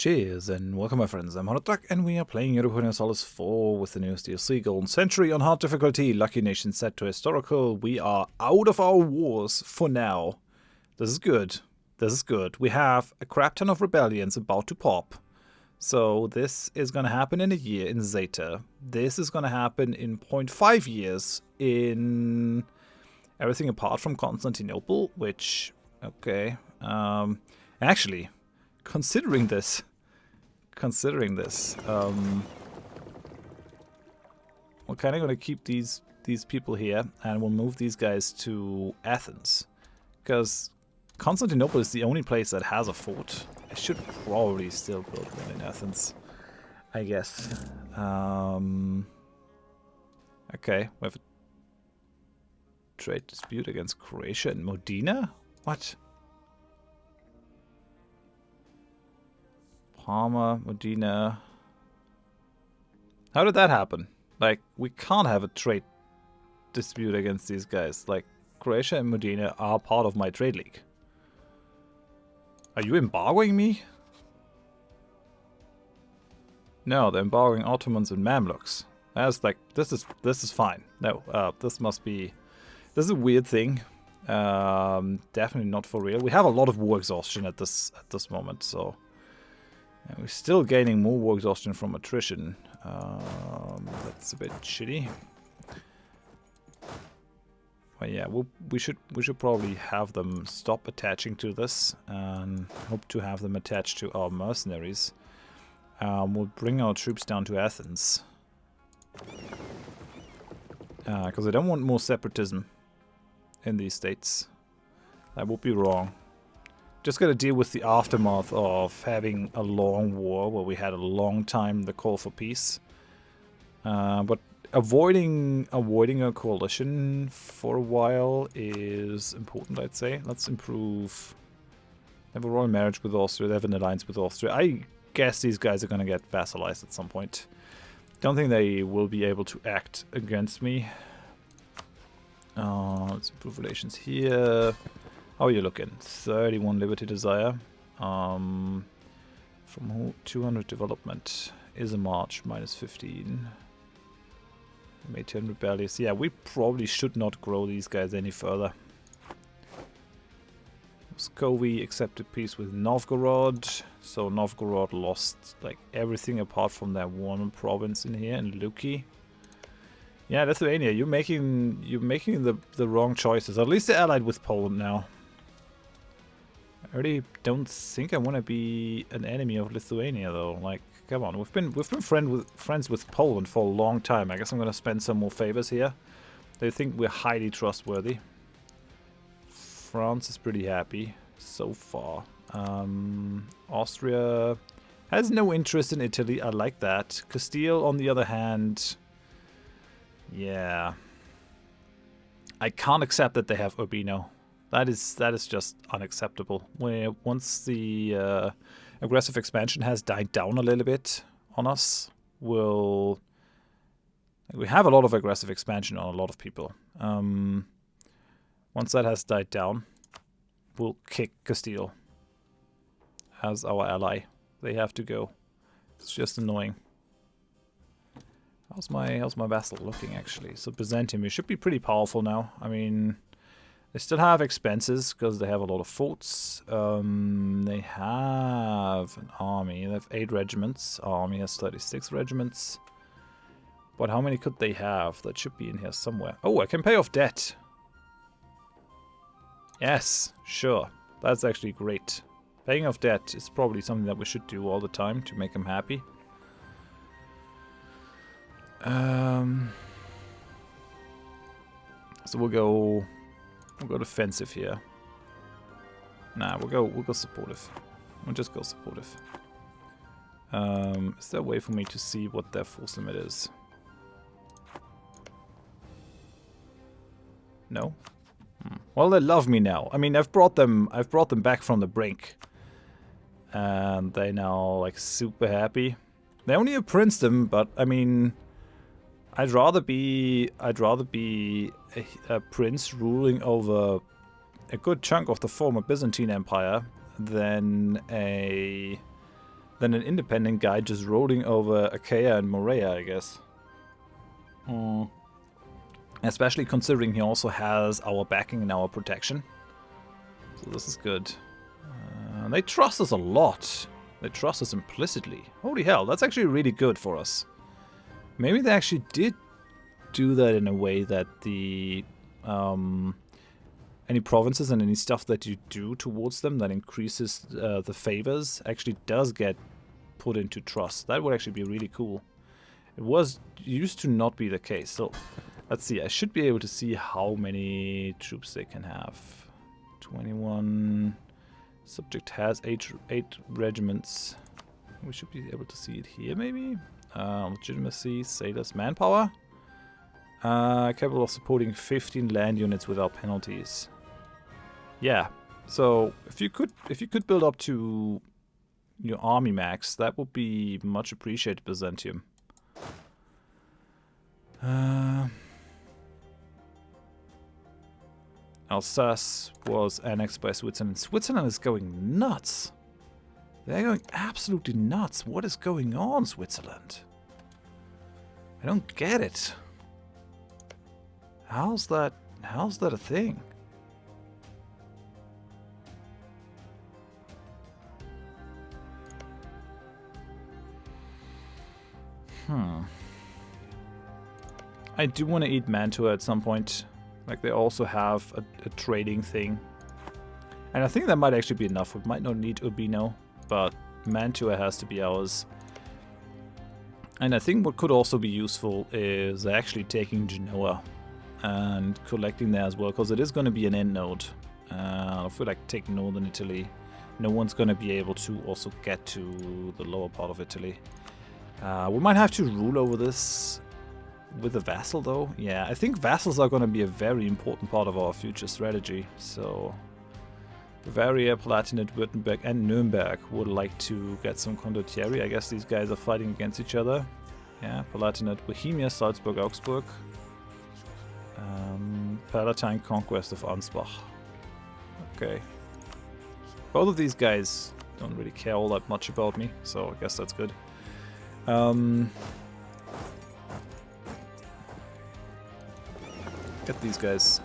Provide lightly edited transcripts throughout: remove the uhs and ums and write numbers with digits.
Cheers and welcome my friends, I'm Horath and we are playing Europa Universalis 4 with the newest DLC, Golden Century on hard difficulty, Lucky Nation set to historical. We are out of our wars for now. This is good. This is good. We have a crap ton of rebellions about to pop. So this is going to happen in a year in Zeta. This is going to happen in 0.5 years in everything apart from Constantinople, which, okay. Actually, considering this, we're kind of going to keep these people here, and we'll move these guys to Athens, because Constantinople is the only place that has a fort. I should probably still build one in Athens, I guess. Okay, we have a trade dispute against Croatia and Modena? What? Parma, Modena. How did that happen? Like, we can't have a trade dispute against these guys. Like, Croatia and Modena are part of my trade league. Are you embargoing me? No, they're embargoing Ottomans and Mamluks. That's like, this is fine. No, this must be, this is a weird thing. Definitely not for real. We have a lot of war exhaustion at this moment, so. And we're still gaining more war exhaustion from attrition. That's a bit shitty. But yeah, we should probably have them stop attaching to this and hope to have them attached to our mercenaries. We'll bring our troops down to Athens. Because I don't want more separatism in these states. That would be wrong. Just got to deal with the aftermath of having a long war where we had a long time the call for peace. But avoiding a coalition for a while is important, I'd say. Let's improve. They have a royal marriage with Austria. They have an alliance with Austria. I guess these guys are going to get vassalized at some point. Don't think they will be able to act against me. Let's improve relations here. How are you looking? 31 Liberty Desire. From 200 development is a march, minus 15. May turn rebellious. Yeah, we probably should not grow these guys any further. Muscovy accepted peace with Novgorod. So Novgorod lost like everything apart from that one province in here, in Luki. Yeah, Lithuania, you're making the wrong choices. At least they're allied with Poland now. I really don't think I want to be an enemy of Lithuania though. Like, come on, we've been friends with Poland for a long time. I guess I'm gonna spend some more favors here. They think we're highly trustworthy. France is pretty happy so far. Austria has no interest in Italy. I like that. Castile, on the other hand, yeah, I can't accept that they have Urbino. That is just unacceptable. Once the aggressive expansion has died down a little bit on us, we have a lot of aggressive expansion on a lot of people. Once that has died down, we'll kick Castile as our ally. They have to go. It's just annoying. How's my vassal looking actually? So Byzantium, you should be pretty powerful now. I mean, they still have expenses because they have a lot of forts. They have an army. They have 8 regiments. Our army has 36 regiments. But how many could they have? That should be in here somewhere. Oh, I can pay off debt. Yes, sure. That's actually great. Paying off debt is probably something that we should do all the time to make them happy. So we'll go defensive here. Nah, we'll go supportive. We'll just go supportive. Is there a way for me to see what their force limit is? No? Well, they love me now. I mean, I've brought them back from the brink. And they now like super happy. They only have princedom, but I mean, I'd rather be a prince ruling over a good chunk of the former Byzantine Empire than a than an independent guy just rolling over Achaia and Morea, I guess. Especially considering he also has our backing and our protection. So this is good. They trust us a lot. They trust us implicitly. Holy hell, that's actually really good for us. Maybe they actually did do that in a way that the any provinces and any stuff that you do towards them that increases the favors actually does get put into trust. That would actually be really cool. It used to not be the case. So let's see. I should be able to see how many troops they can have. 21. Subject has 8 regiments. We should be able to see it here, maybe. Legitimacy, sailors, manpower. Capable of supporting 15 land units without penalties. Yeah. So if you could build up to your army max, that would be much appreciated, Byzantium. Alsace was annexed by Switzerland. Switzerland is going nuts. They're going absolutely nuts. What is going on, Switzerland? I don't get it. How's that a thing? I do want to eat Mantua at some point. Like, they also have a trading thing. And I think that might actually be enough. We might not need Urbino, but Mantua has to be ours. And I think what could also be useful is actually taking Genoa and collecting there as well, because it is going to be an end node. I feel like taking northern Italy, no one's going to be able to also get to the lower part of Italy. We might have to rule over this with a vassal, though. Yeah, I think vassals are going to be a very important part of our future strategy. So Bavaria, Palatinate, Württemberg, and Nuremberg would like to get some condottieri. I guess these guys are fighting against each other. Yeah, Palatinate, Bohemia, Salzburg, Augsburg. Palatine conquest of Ansbach. Okay. Both of these guys don't really care all that much about me, so I guess that's good. Get these guys.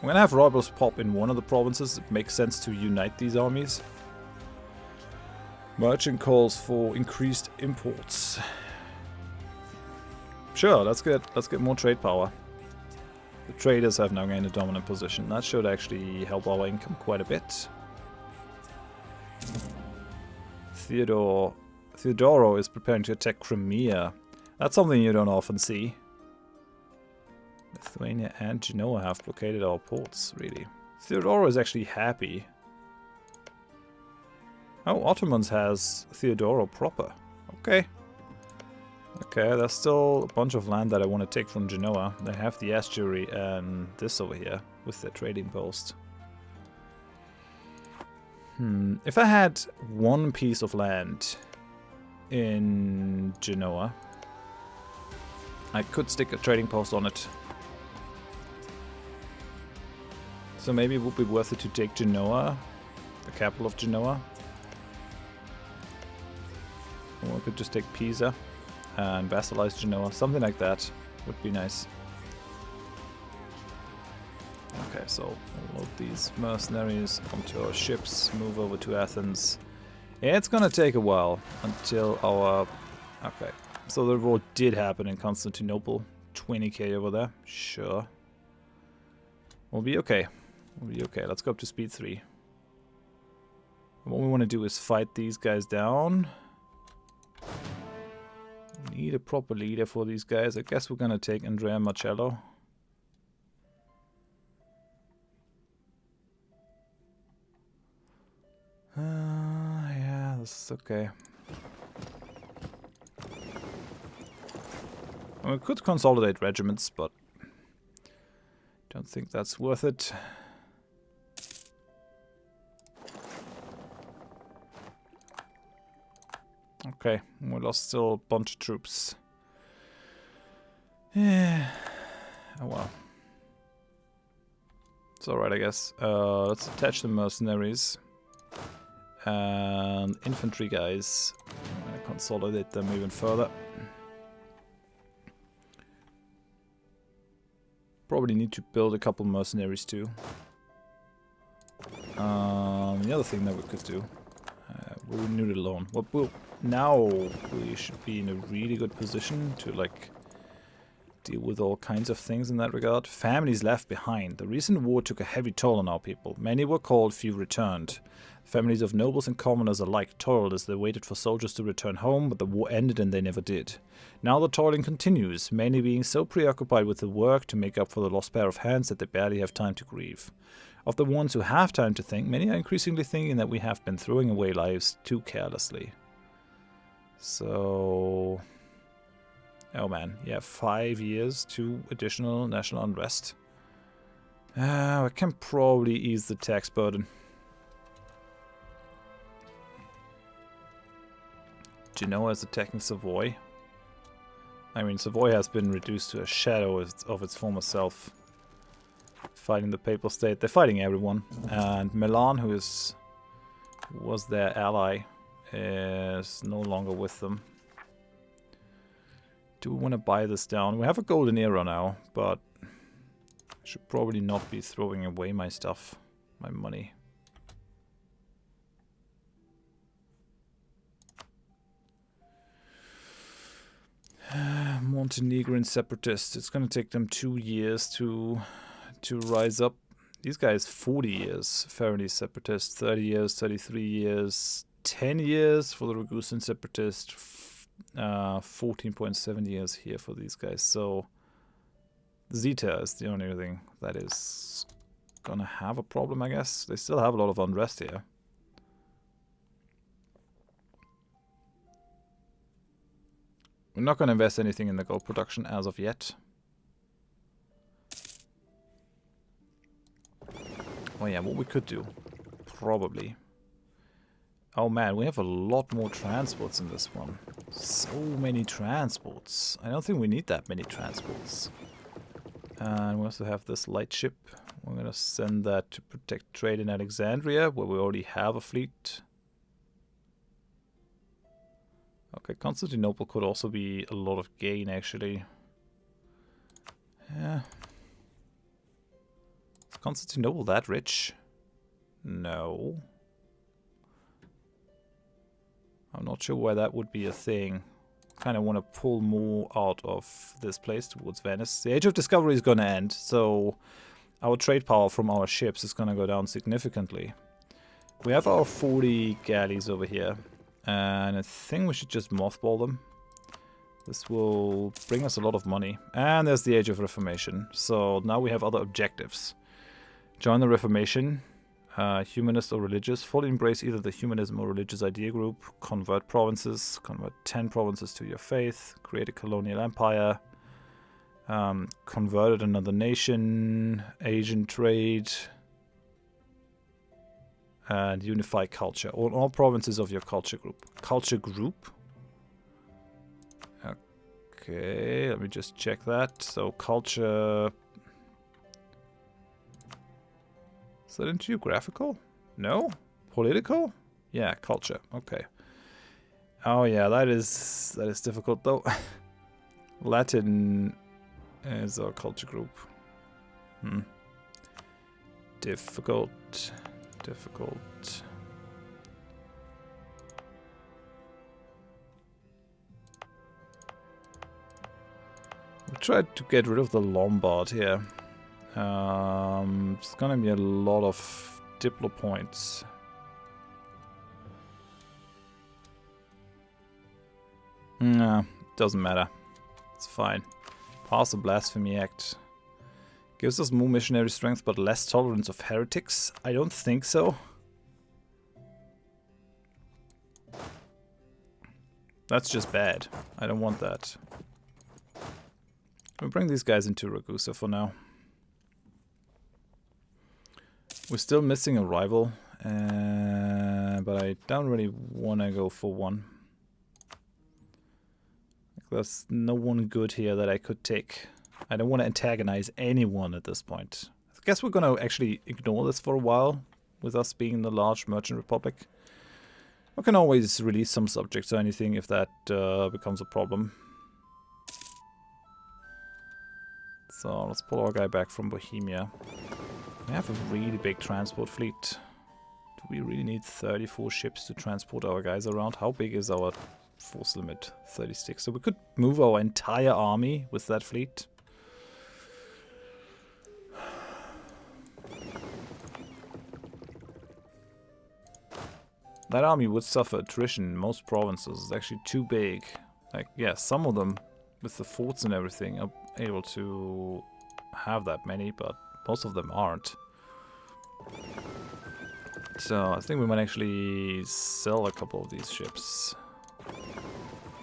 I'm gonna have rebels pop in one of the provinces. It makes sense to unite these armies. Merchant calls for increased imports. Sure, let's get more trade power. The traders have now gained a dominant position. That should actually help our income quite a bit. Theodoro is preparing to attack Crimea. That's something you don't often see. Lithuania and Genoa have blockaded our ports, really. Theodoro is actually happy. Oh, Ottomans has Theodoro proper. Okay. Okay, there's still a bunch of land that I want to take from Genoa. They have the estuary and this over here with their trading post. If I had one piece of land in Genoa, I could stick a trading post on it. So maybe it would be worth it to take Genoa, the capital of Genoa. Or I could just take Pisa and vassalize Genoa. Something like that would be nice. Okay, so we'll load these mercenaries onto our ships, move over to Athens. Yeah, it's gonna take a while until our... Okay, so the revolt did happen in Constantinople. 20k over there, sure. We'll be okay. We'll be okay. Let's go up to speed 3. And what we want to do is fight these guys down. We need a proper leader for these guys. I guess we're gonna take Andrea Marcello. Yeah, this is okay. We could consolidate regiments, but don't think that's worth it. Okay, we lost still a bunch of troops. Yeah. Oh well. It's alright, I guess. Let's attach the mercenaries. And infantry guys, I'm going to consolidate them even further. Probably need to build a couple mercenaries too. The other thing that we could do, we'll renew the loan. Well, now we should be in a really good position to like deal with all kinds of things in that regard. Families left behind. The recent war took a heavy toll on our people. Many were called, few returned. Families of nobles and commoners alike toiled as they waited for soldiers to return home, but the war ended and they never did. Now the toiling continues, many being so preoccupied with the work to make up for the lost pair of hands that they barely have time to grieve. Of the ones who have time to think, many are increasingly thinking that we have been throwing away lives too carelessly. So... oh man, yeah, 5 years, 2 additional national unrest. I can probably ease the tax burden. Genoa is attacking Savoy. I mean, Savoy has been reduced to a shadow of its former self. Fighting the Papal State. They're fighting everyone. And Milan, who was their ally, is no longer with them. Do we want to buy this down? We have a golden era now, but I should probably not be throwing away my stuff, my money. Montenegrin separatists. It's going to take them 2 years to rise up. These guys 40 years. Faroese separatist 30 years, 33 years, 10 years for the Ragusan separatist. 14.7 years here for these guys. So Zeta is the only thing that is gonna have a problem, I guess. They still have a lot of unrest here. We're not gonna invest anything in the gold production as of yet. Oh yeah, what we could do, probably. Oh man, we have a lot more transports in this one. So many transports. I don't think we need that many transports. And we also have this light ship. We're going to send that to protect trade in Alexandria, where we already have a fleet. Okay, Constantinople could also be a lot of gain, actually. Yeah. Is Constantinople that rich? No. I'm not sure why that would be a thing. Kind of want to pull more out of this place towards Venice. The Age of Discovery is going to end, so our trade power from our ships is going to go down significantly. We have our 40 galleys over here, and I think we should just mothball them. This will bring us a lot of money. And there's the Age of Reformation. So now we have other objectives. Join the Reformation. Humanist or religious, fully embrace either the humanism or religious idea group, convert provinces, convert 10 provinces to your faith, create a colonial empire, converted another nation, Asian trade, and unify culture. All provinces of your culture group. Culture group? Okay, let me just check that. So culture... is that in geographical? No? Political? Yeah, culture. Okay. Oh yeah, that is difficult though. Latin is our culture group. Difficult. Difficult. We tried to get rid of the Lombard here. It's gonna be a lot of Diplo points. Nah, doesn't matter. It's fine. Pass the Blasphemy Act. Gives us more missionary strength but less tolerance of heretics? I don't think so. That's just bad. I don't want that. We'll bring these guys into Ragusa for now. We're still missing a rival, but I don't really want to go for one. There's no one good here that I could take. I don't want to antagonize anyone at this point. I guess we're going to actually ignore this for a while, with us being the large merchant republic. We can always release some subjects or anything if that becomes a problem. So let's pull our guy back from Bohemia. We have a really big transport fleet. Do we really need 34 ships to transport our guys around? How big is our force limit? 36. So we could move our entire army with that fleet. That army would suffer attrition in most provinces. It's actually too big. Like, yeah, some of them with the forts and everything are able to have that many, but most of them aren't. So I think we might actually sell a couple of these ships.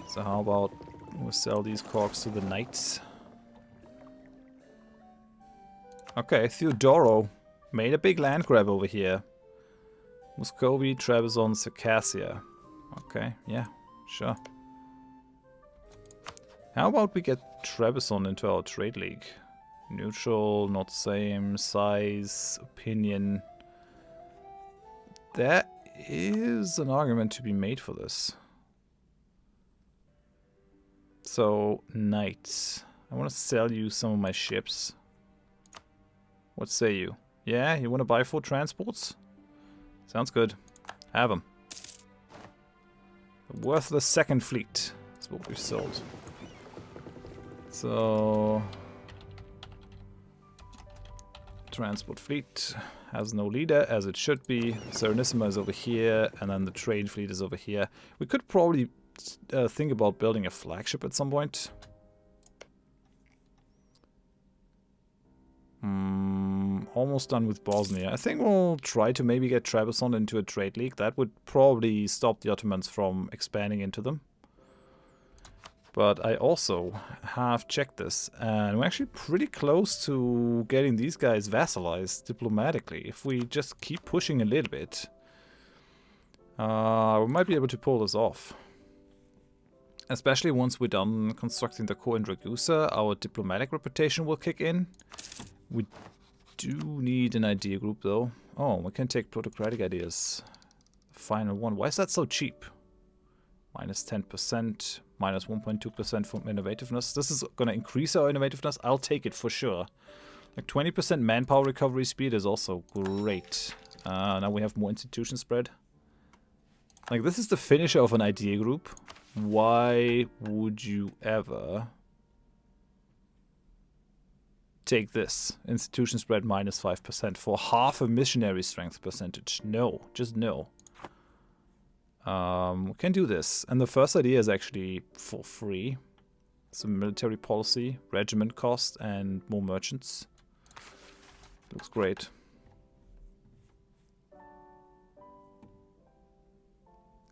So how about we sell these corks to the knights? Okay, Theodoro made a big land grab over here. Muscovy, Trebizond, Circassia. Okay, yeah, sure. How about we get Trebizond into our trade league? Neutral, not same, size, opinion. There is an argument to be made for this. So, knights. I want to sell you some of my ships. What say you? Yeah, you want to buy 4 transports? Sounds good. Have them. Worth the second fleet. That's what we've sold. So... transport fleet has no leader, as it should be. Serenissima is over here, and then the trade fleet is over here. We could probably think about building a flagship at some point. Almost done with Bosnia. I think we'll try to maybe get Trebizond into a trade league. That would probably stop the Ottomans from expanding into them. But I also have checked this, and we're actually pretty close to getting these guys vassalized diplomatically. If we just keep pushing a little bit, we might be able to pull this off. Especially once we're done constructing the core in Ragusa, our diplomatic reputation will kick in. We do need an idea group, though. Oh, we can take plutocratic ideas. Final one. Why is that so cheap? Minus 10%, minus 1.2% from innovativeness. This is going to increase our innovativeness. I'll take it for sure. Like 20% manpower recovery speed is also great. Now we have more institution spread. Like, this is the finisher of an idea group. Why would you ever take this? Institution spread minus 5% for half a missionary strength percentage. No, just no. We can do this. And the first idea is actually for free. Some military policy, regiment cost, and more merchants. Looks great.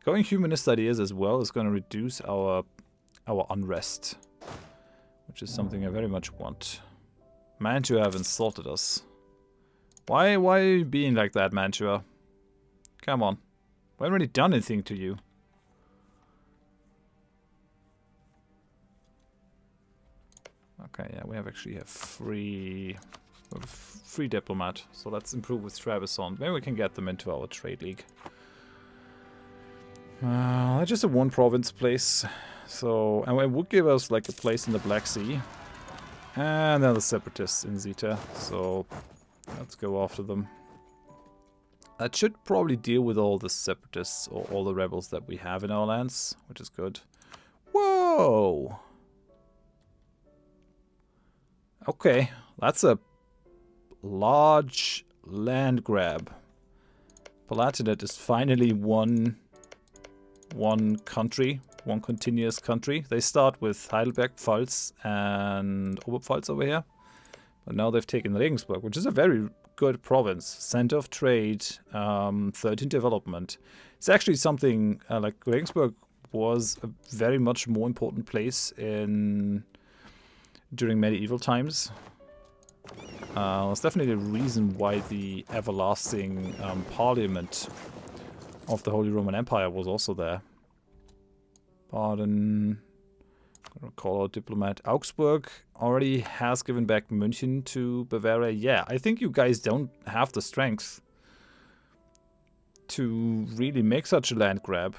Going humanist ideas as well is going to reduce our unrest, which is something I very much want. Mantua have insulted us. Why are you being like that, Mantua? Come on. We haven't really done anything to you. Okay, yeah, we have actually free diplomat, so let's improve with Trebizond. Maybe we can get them into our trade league. That's just a one province place, so and it would give us like a place in the Black Sea, and then the separatists in Zeta. So let's go after them. That should probably deal with all the separatists or all the rebels that we have in our lands, which is good. Whoa! Okay, that's a large land grab. Palatinate is finally one country, one continuous country. They start with Heidelberg, Pfalz, and Oberpfalz over here. But now they've taken Regensburg, which is a very good province. Center of trade, 13 development. It's actually something like Regensburg was a very much more important place during medieval times. It's definitely a reason why the everlasting parliament of the Holy Roman Empire was also there. Pardon. I'm gonna call out diplomat. Augsburg already has given back München to Bavaria. Yeah, I think you guys don't have the strength to really make such a land grab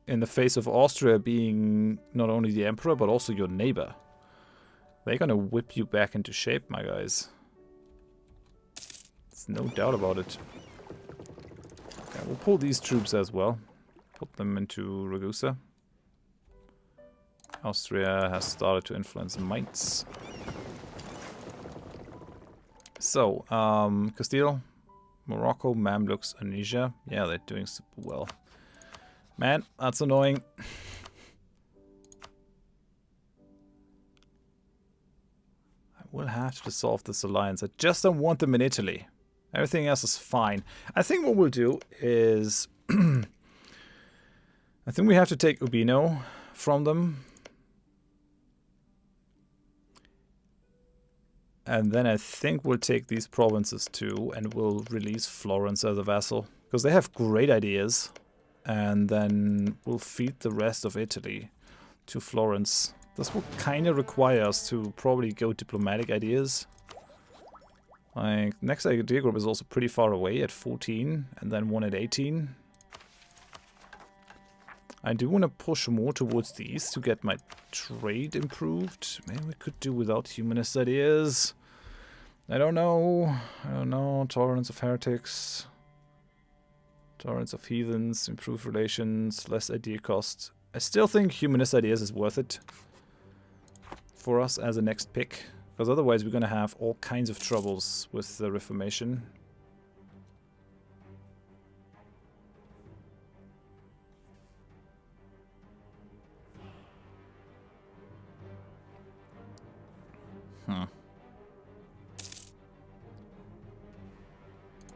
in the face of Austria being not only the emperor but also your neighbor. They're gonna whip you back into shape, my guys. There's no doubt about it. Okay, we'll pull these troops as well. Put them into Ragusa. Austria has started to influence Mainz. So, Castile, Morocco, Mamluks, Tunisia. Yeah, they're doing super well. Man, that's annoying. I will have to dissolve this alliance. I just don't want them in Italy. Everything else is fine. I think what we'll do is... I think we have to take Urbino from them. And then I think we'll take these provinces too, and we'll release Florence as a vassal. Because they have great ideas. And then we'll feed the rest of Italy to Florence. This will kind of require us to probably go diplomatic ideas. Like, next idea group is also pretty far away at 14, and then one at 18. I do want to push more towards the east to get my trade improved. Maybe we could do without humanist ideas. I don't know. I don't know. Tolerance of heretics. Tolerance of heathens. Improved relations. Less idea cost. I still think humanist ideas is worth it for us as a next pick. Because otherwise we're going to have all kinds of troubles with the Reformation.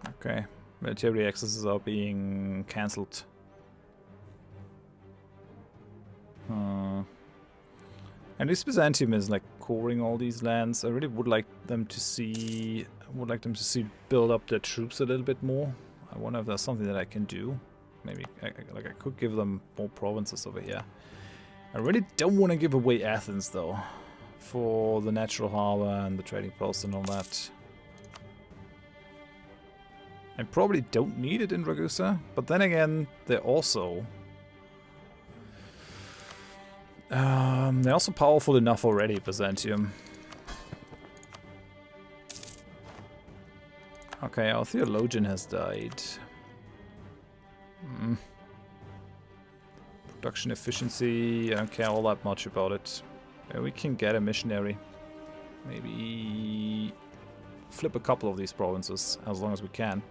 Okay, military accesses are being cancelled. At least Byzantium is like coring all these lands. I really would like them to see. Build up their troops a little bit more. I wonder if there's something that I can do. Maybe I could give them more provinces over here. I really don't want to give away Athens though, for the natural harbor and the trading post and all that. I probably don't need it in Ragusa, but then again, they're also powerful enough already, Byzantium. Okay, our theologian has died. Production efficiency, I don't care all that much about it. Yeah, we can get a missionary. Maybe flip a couple of these provinces, as long as we can.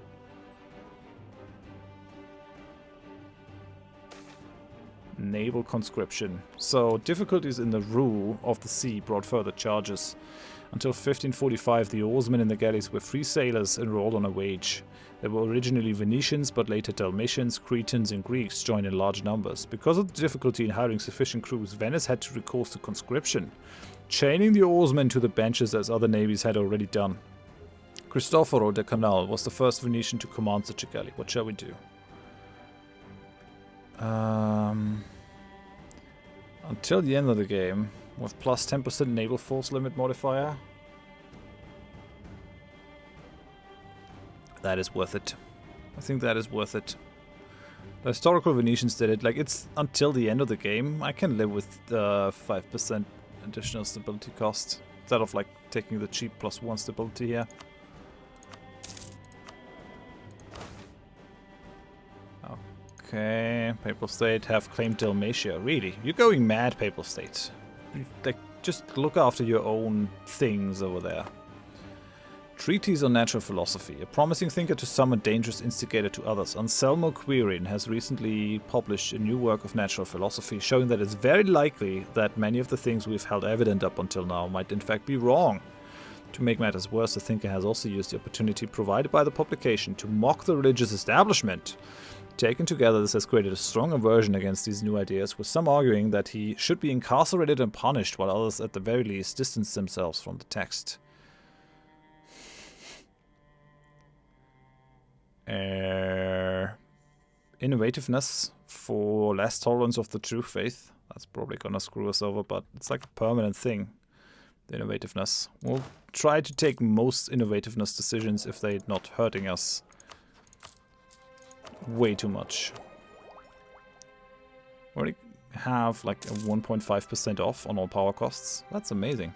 Naval conscription. So, difficulties in the rule of the sea brought further charges. Until 1545, the oarsmen in the galleys were free sailors enrolled on a wage. They were originally Venetians, but later Dalmatians, Cretans, and Greeks joined in large numbers. Because of the difficulty in hiring sufficient crews, Venice had to recourse to conscription, chaining the oarsmen to the benches as other navies had already done. Cristoforo de Canal was the first Venetian to command such a galley. What shall we do? Until the end of the game, with plus 10% naval force limit modifier. That is worth it. I think that is worth it. The historical Venetians did it. Like, it's until the end of the game. I can live with 5% additional stability cost. Instead of, like, taking the cheap +1 stability here. Okay, Papal State have claimed Dalmatia. Really? You're going mad, Papal State. Like, just look after your own things over there. Treatise on Natural Philosophy. A promising thinker to some, a dangerous instigator to others. Anselmo Quirin has recently published a new work of natural philosophy, showing that it's very likely that many of the things we've held evident up until now might in fact be wrong. To make matters worse, the thinker has also used the opportunity provided by the publication to mock the religious establishment. Taken together, this has created a strong aversion against these new ideas, with some arguing that he should be incarcerated and punished, while others at the very least distance themselves from the text. Innovativeness for less tolerance of the true faith. That's probably gonna screw us over, but it's like a permanent thing. The innovativeness. We'll try to take most innovativeness decisions if they're not hurting us. way too much. We already have like a 1.5% off on all power costs. That's amazing.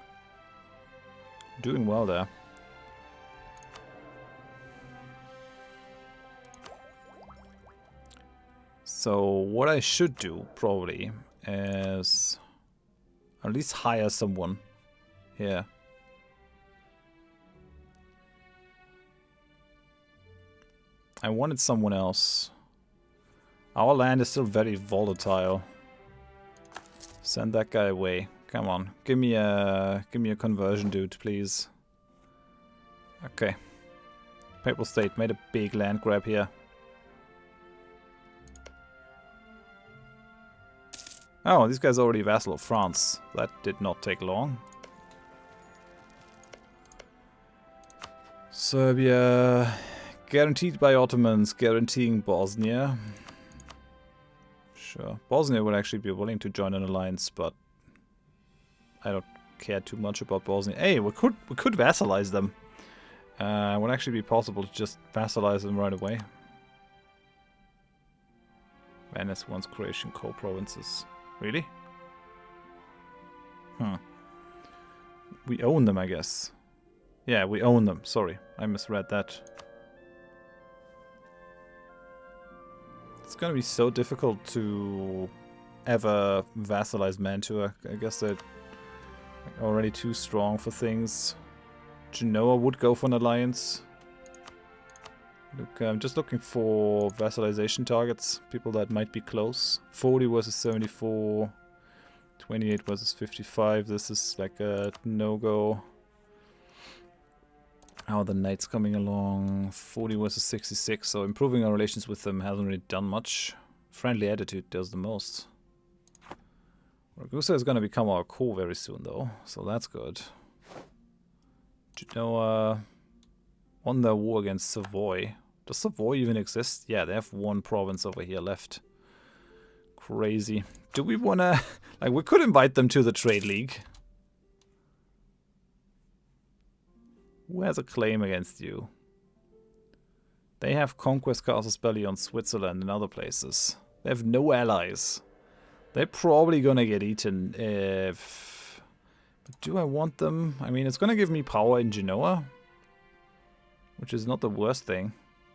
Doing well there. So what I should do probably is at least hire someone here. I wanted someone else. Our land is still very volatile. Send that guy away. Come on, give me a conversion, dude, please. Okay. Papal State made a big land grab here. Oh, this guy's already vassal of France. That did not take long. Serbia, guaranteed by Ottomans, guaranteeing Bosnia. Sure, Bosnia would actually be willing to join an alliance, but I don't care too much about Bosnia. Hey, we could vassalize them. It would actually be possible to just vassalize them right away. Venice wants Croatian co-provinces. Really? We own them, I guess. Yeah, we own them. Sorry, I misread that. It's gonna be so difficult to ever vassalize Mantua. I guess they're already too strong for things. Genoa would go for an alliance. Look, I'm just looking for vassalization targets. People that might be close. 40 versus 74. 28 versus 55. This is like a no-go. How are the knights coming along? 40 versus 66. So improving our relations with them hasn't really done much. Friendly attitude does the most. Ragusa is going to become our core very soon, though. So that's good. Genoa won their war against Savoy. Does Savoy even exist? Yeah, they have one province over here left. Crazy. Do we want to... like, we could invite them to the Trade League. Who has a claim against you? They have conquest castles belly on Switzerland and other places. They have no allies. They're probably gonna get eaten if... But do I want them? I mean, it's gonna give me power in Genoa, which is not the worst thing,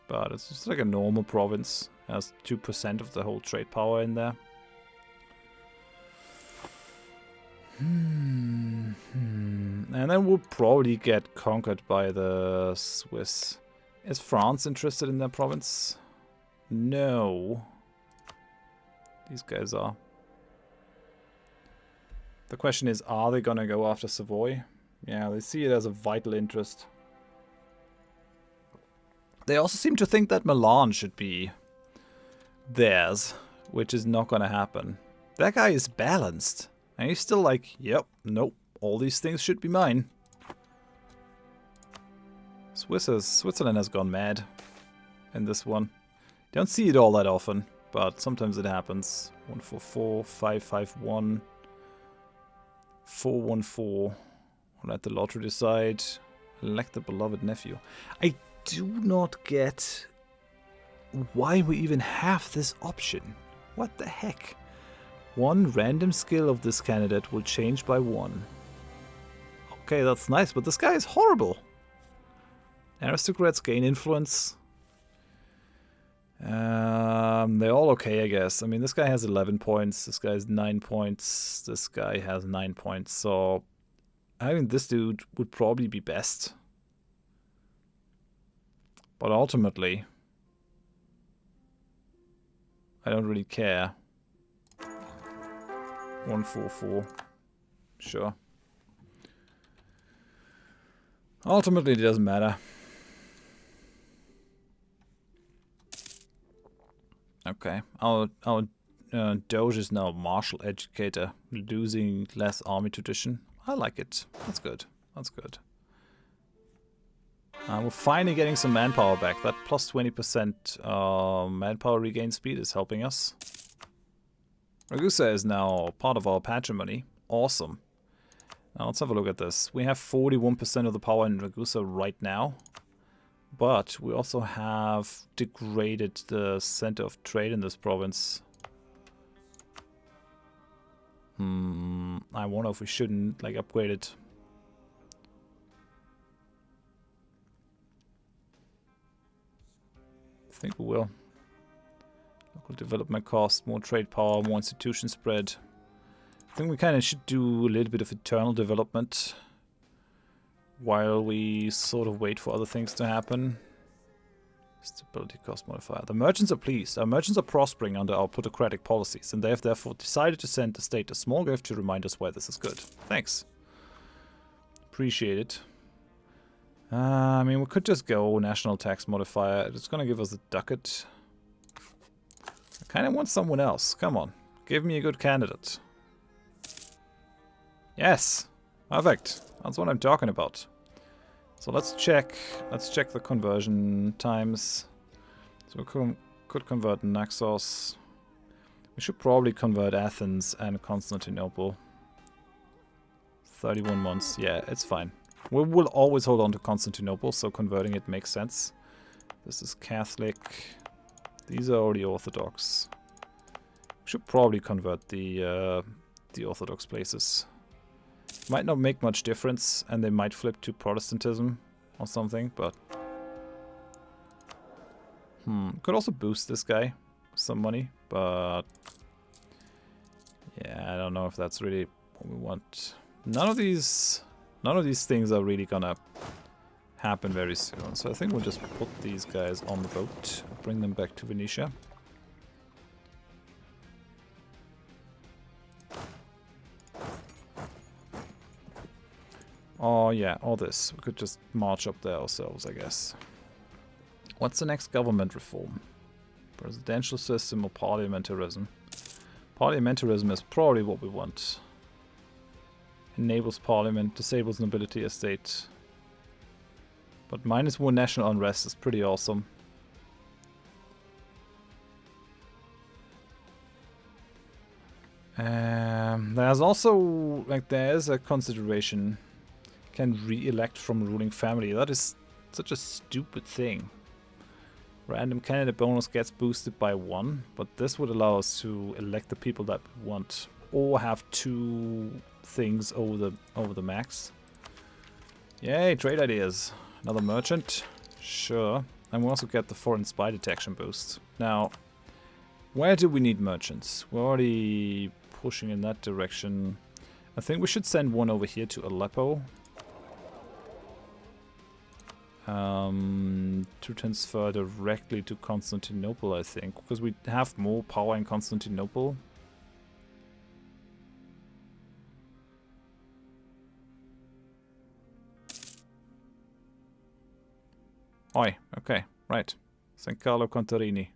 but it's just like a normal province. It has 2% of the whole trade power in there. And then we'll probably get conquered by the Swiss. Is France interested in their province? No. These guys are. The question is, are they gonna go after Savoy? Yeah, they see it as a vital interest. They also seem to think that Milan should be theirs, which is not gonna happen. That guy is balanced. And he's still like, yep, nope, all these things should be mine. Switzerland has gone mad in this one. Don't see it all that often, but sometimes it happens. 144, 551, 414. Let the lottery decide. Elect the beloved nephew. I do not get why we even have this option. What the heck? One random skill of this candidate will change by 1. Okay, that's nice, but this guy is horrible. Aristocrats gain influence. They're all okay, I guess. I mean, this guy has 11 points. This guy has 9 points. This guy has 9 points. So, I think this dude would probably be best. But ultimately, I don't really care. 144. Sure. Ultimately, it doesn't matter. Okay. Our Doge is now martial educator, losing less army tradition. I like it. That's good. That's good. We're finally getting some manpower back. That plus 20% manpower regain speed is helping us. Ragusa is now part of our patrimony. Awesome. Now let's have a look at this. We have 41% of the power in Ragusa right now. But we also have degraded the center of trade in this province. I wonder if we shouldn't like upgrade it. I think we will. Local development cost, more trade power, more institution spread. I think we kind of should do a little bit of internal development while we sort of wait for other things to happen. Stability cost modifier. The merchants are pleased. Our merchants are prospering under our plutocratic policies, and they have therefore decided to send the state a small gift to remind us why this is good. Thanks. Appreciate it. I mean, we could just go national tax modifier. It's going to give us a ducat. I kind of want someone else. Come on. Give me a good candidate. Yes. Perfect. That's what I'm talking about. So let's check the conversion times. So we could convert Naxos. We should probably convert Athens and Constantinople. 31 months. Yeah, it's fine. We will always hold on to Constantinople, so converting it makes sense. This is Catholic. These are already Orthodox. We should probably convert the Orthodox places. Might not make much difference, and they might flip to Protestantism or something, but... Could also boost this guy with some money, but... Yeah, I don't know if that's really what we want. None of these things are really gonna happen very soon, so I think we'll just put these guys on the boat, bring them back to Venetia. Oh yeah, all this. We could just march up there ourselves, I guess. What's the next government reform? Presidential system or parliamentarism? Parliamentarism is probably what we want. Enables parliament, disables nobility estate. But -1 national unrest is pretty awesome. There's also, like, there's a consideration. Can re-elect from ruling family. That is such a stupid thing. Random candidate bonus gets boosted by 1, but this would allow us to elect the people that we want, or have 2 things over the max. Yay, trade ideas. Another merchant, sure. And we also get the foreign spy detection boost. Now, where do we need merchants? We're already pushing in that direction. I think we should send one over here to Aleppo. To transfer directly to Constantinople, I think, because we have more power in Constantinople. Oi, okay, right. San Carlo Contarini.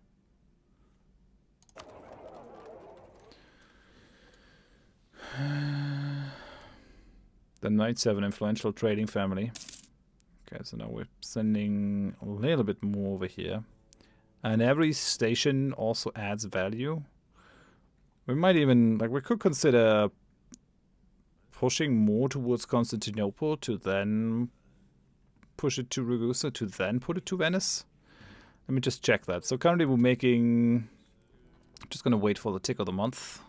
The Knights have an influential trading family. Okay, so now we're sending a little bit more over here. And every station also adds value. We might even, like, we could consider pushing more towards Constantinople to then push it to Ragusa, to then put it to Venice. Let me just check that. So currently we're making... Just gonna wait for the tick of the month.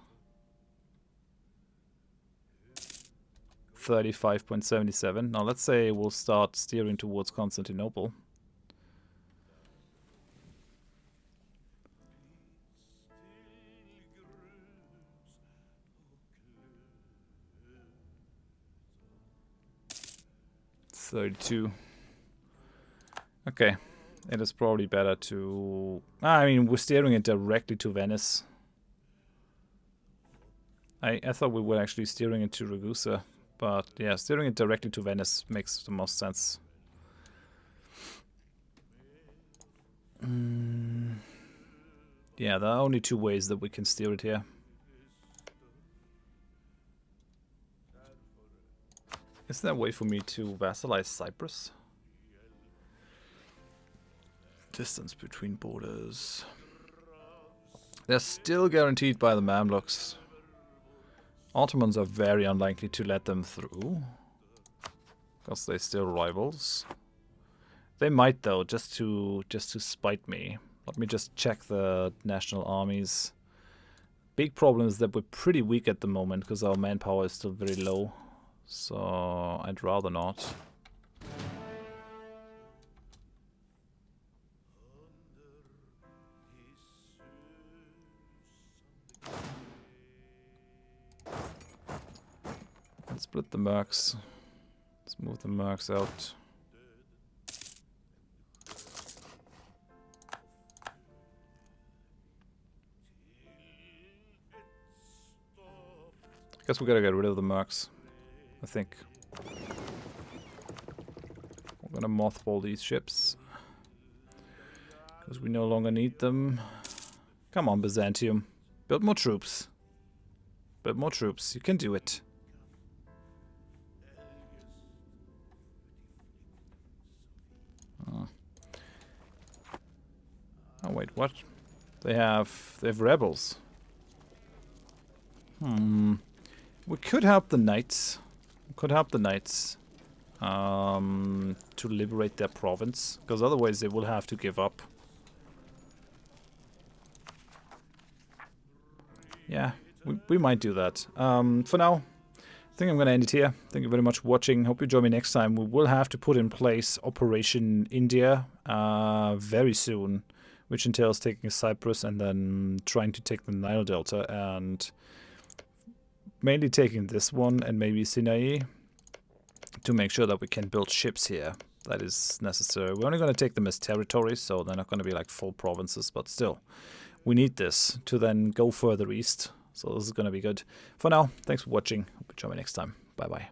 35.77. Now let's say we'll start steering towards Constantinople. $32. Okay, it is probably better to... I mean, we're steering it directly to Venice. I thought we were actually steering it to Ragusa. But yeah, steering it directly to Venice makes the most sense. Yeah, there are only 2 ways that we can steer it here. Is there a way for me to vassalize Cyprus? Distance between borders. They're still guaranteed by the Mamluks. Ottomans are very unlikely to let them through, because they're still rivals. They might though, just to spite me. Let me just check the national armies. Big problem is that we're pretty weak at the moment because our manpower is still very low. So I'd rather not. Let's split the mercs. Let's move the mercs out. Guess we gotta get rid of the mercs, I think. We're gonna mothball these ships. Because we no longer need them. Come on, Byzantium. Build more troops. Build more troops. You can do it. Oh wait, what? They have rebels. We could help the knights. We could help the knights to liberate their province, because otherwise they will have to give up. Yeah, we might do that. For now, I think I'm going to end it here. Thank you very much for watching. Hope you join me next time. We will have to put in place Operation India very soon, which entails taking Cyprus and then trying to take the Nile Delta, and mainly taking this one and maybe Sinai to make sure that we can build ships here. That is necessary. We're only going to take them as territories, so they're not going to be like full provinces, but still, we need this to then go further east. So this is going to be good. For now, thanks for watching. Hope you join me next time. Bye-bye.